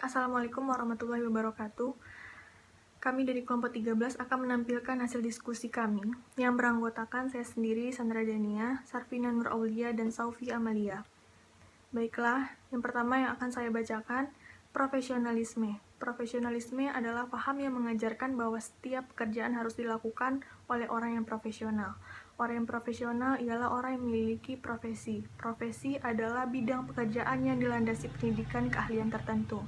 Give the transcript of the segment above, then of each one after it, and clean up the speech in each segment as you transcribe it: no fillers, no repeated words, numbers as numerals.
Assalamualaikum warahmatullahi wabarakatuh. Kami dari kelompok 13 akan menampilkan hasil diskusi kami yang beranggotakan saya sendiri, Sandra Dania, Sarfina Nur Aulia, dan Saufi Amalia. Baiklah, yang pertama yang akan saya bacakan, profesionalisme. Profesionalisme adalah paham yang mengajarkan bahwa setiap pekerjaan harus dilakukan oleh orang yang profesional. Orang yang profesional ialah orang yang memiliki profesi. Profesi adalah bidang pekerjaan yang dilandasi pendidikan keahlian tertentu.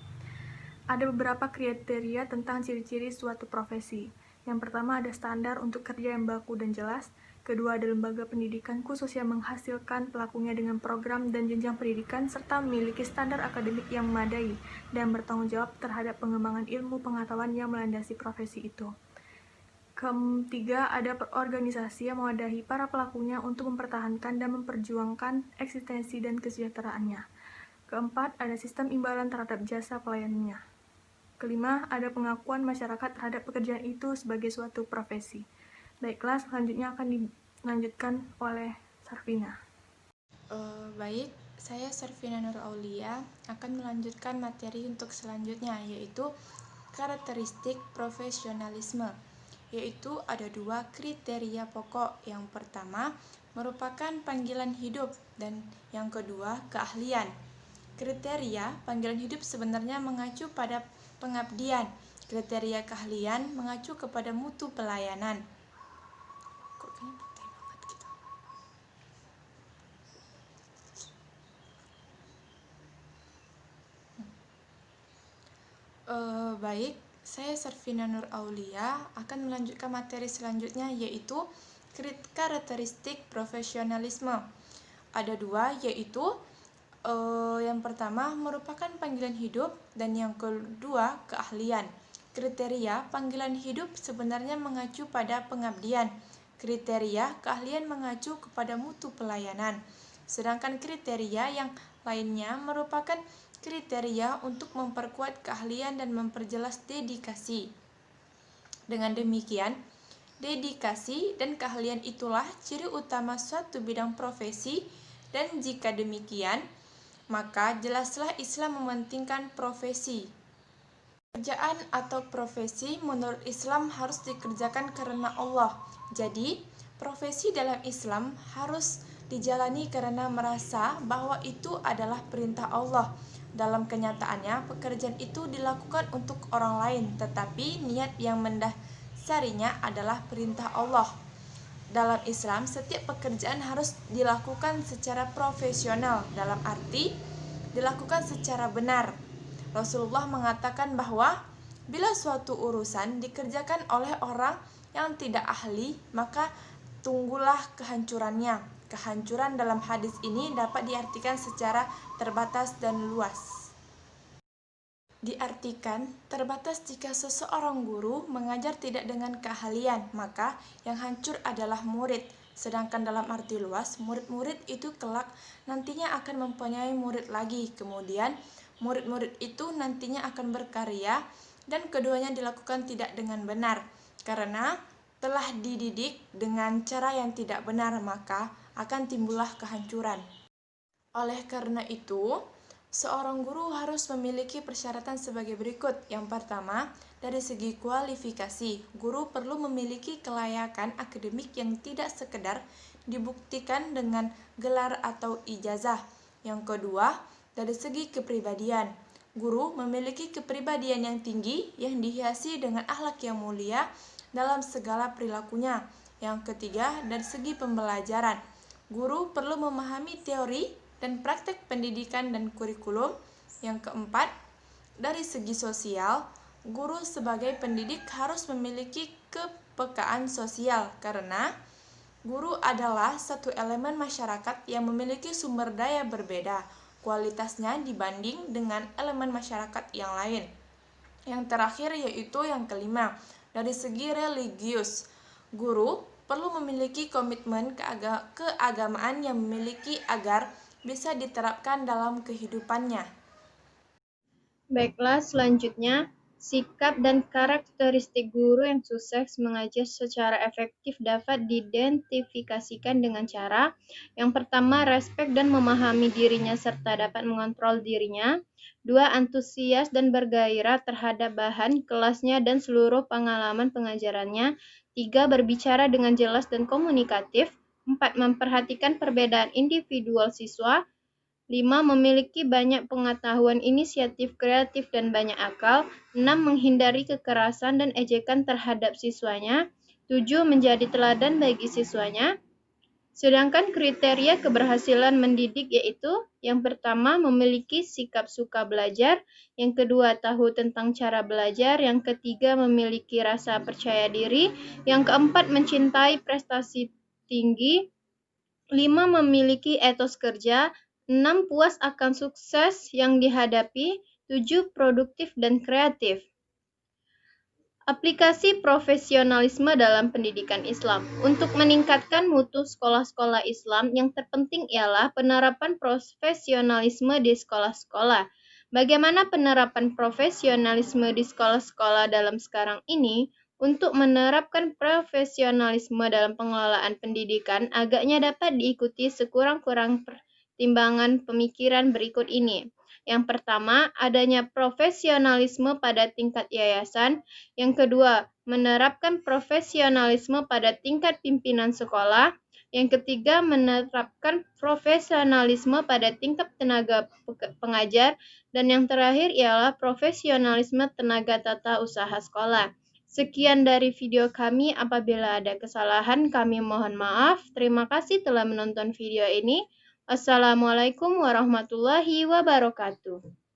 Ada beberapa kriteria tentang ciri-ciri suatu profesi. Yang pertama ada standar untuk kerja yang baku dan jelas. Kedua ada lembaga pendidikan khusus yang menghasilkan pelakunya dengan program dan jenjang pendidikan serta memiliki standar akademik yang memadai dan bertanggung jawab terhadap pengembangan ilmu pengetahuan yang melandasi profesi itu. Ketiga, ada organisasi yang mewadahi para pelakunya untuk mempertahankan dan memperjuangkan eksistensi dan kesejahteraannya. Keempat, ada sistem imbalan terhadap jasa pelayanannya. Kelima, ada pengakuan masyarakat terhadap pekerjaan itu sebagai suatu profesi. Baiklah, selanjutnya akan dilanjutkan oleh Sarfina. Baik, saya Sarfina Nur Aulia akan melanjutkan materi untuk selanjutnya, yaitu karakteristik profesionalisme. Yaitu ada 2 kriteria pokok. Yang pertama merupakan panggilan hidup dan yang kedua keahlian. Kriteria panggilan hidup sebenarnya mengacu pada pengabdian. Kriteria keahlian mengacu kepada mutu pelayanan. Baik, saya Sarfina Nur Aulia akan melanjutkan materi selanjutnya, yaitu karakteristik profesionalisme. Ada 2, yaitu yang pertama merupakan panggilan hidup dan yang kedua keahlian. Kriteria panggilan hidup sebenarnya mengacu pada pengabdian. Kriteria keahlian mengacu kepada mutu pelayanan. Sedangkan kriteria yang lainnya merupakan kriteria untuk memperkuat keahlian dan memperjelas dedikasi. Dengan demikian, dedikasi dan keahlian itulah ciri utama suatu bidang profesi, dan jika demikian, maka jelaslah Islam mementingkan profesi. Pekerjaan atau profesi menurut Islam harus dikerjakan karena Allah. Jadi, profesi dalam Islam harus dijalani karena merasa bahwa itu adalah perintah Allah. Dalam kenyataannya, pekerjaan itu dilakukan untuk orang lain, tetapi niat yang mendasarinya adalah perintah Allah. Dalam Islam, setiap pekerjaan harus dilakukan secara profesional, dalam arti dilakukan secara benar. Rasulullah mengatakan bahwa bila suatu urusan dikerjakan oleh orang yang tidak ahli, maka tunggulah kehancurannya. Kehancuran dalam hadis ini dapat diartikan secara terbatas dan luas. Diartikan terbatas jika seseorang guru mengajar tidak dengan keahlian, maka yang hancur adalah murid. Sedangkan dalam arti luas, murid-murid itu kelak nantinya akan mempunyai murid lagi. Kemudian murid-murid itu nantinya akan berkarya dan keduanya dilakukan tidak dengan benar. Karena telah dididik dengan cara yang tidak benar, maka akan timbullah kehancuran. Oleh karena itu, seorang guru harus memiliki persyaratan sebagai berikut. Yang pertama, dari segi kualifikasi, guru perlu memiliki kelayakan akademik yang tidak sekedar dibuktikan dengan gelar atau ijazah. Yang kedua, dari segi kepribadian, guru memiliki kepribadian yang tinggi yang dihiasi dengan akhlak yang mulia dalam segala perilakunya. Yang ketiga, dari segi pembelajaran, guru perlu memahami teori dan praktek pendidikan dan kurikulum. Yang keempat, dari segi sosial, guru sebagai pendidik harus memiliki kepekaan sosial karena guru adalah satu elemen masyarakat yang memiliki sumber daya berbeda kualitasnya dibanding dengan elemen masyarakat yang lain. Yang terakhir yaitu yang kelima, dari segi religius, guru perlu memiliki komitmen keagamaan yang memiliki agar bisa diterapkan dalam kehidupannya. Baiklah, selanjutnya Sikap dan karakteristik guru yang sukses mengajar secara efektif dapat diidentifikasikan dengan cara yang pertama, respek dan memahami dirinya serta dapat mengontrol dirinya. Dua, antusias dan bergairah terhadap bahan kelasnya dan seluruh pengalaman pengajarannya. Tiga, berbicara dengan jelas dan komunikatif. Empat, memperhatikan perbedaan individual siswa. 5. Memiliki banyak pengetahuan, inisiatif kreatif, dan banyak akal. 6. Menghindari kekerasan dan ejekan terhadap siswanya. 7. Menjadi teladan bagi siswanya. Sedangkan kriteria keberhasilan mendidik yaitu yang pertama, memiliki sikap suka belajar. Yang kedua, tahu tentang cara belajar. Yang ketiga, memiliki rasa percaya diri. Yang keempat, mencintai prestasi tinggi. 5. Memiliki etos kerja. 6. Puas akan sukses yang dihadapi. 7. Produktif dan kreatif. Aplikasi profesionalisme dalam pendidikan Islam. Untuk meningkatkan mutu sekolah-sekolah Islam, yang terpenting ialah penerapan profesionalisme di sekolah-sekolah. Bagaimana penerapan profesionalisme di sekolah-sekolah dalam sekarang ini? Untuk menerapkan profesionalisme dalam pengelolaan pendidikan, agaknya dapat diikuti sekurang-kurang pertimbangan pemikiran berikut ini. Yang pertama, adanya profesionalisme pada tingkat yayasan. Yang kedua, menerapkan profesionalisme pada tingkat pimpinan sekolah. Yang ketiga, menerapkan profesionalisme pada tingkat tenaga pengajar. Dan yang terakhir ialah profesionalisme tenaga tata usaha sekolah. Sekian dari video kami. Apabila ada kesalahan, kami mohon maaf. Terima kasih telah menonton video ini. Wassalamualaikum warahmatullahi wabarakatuh.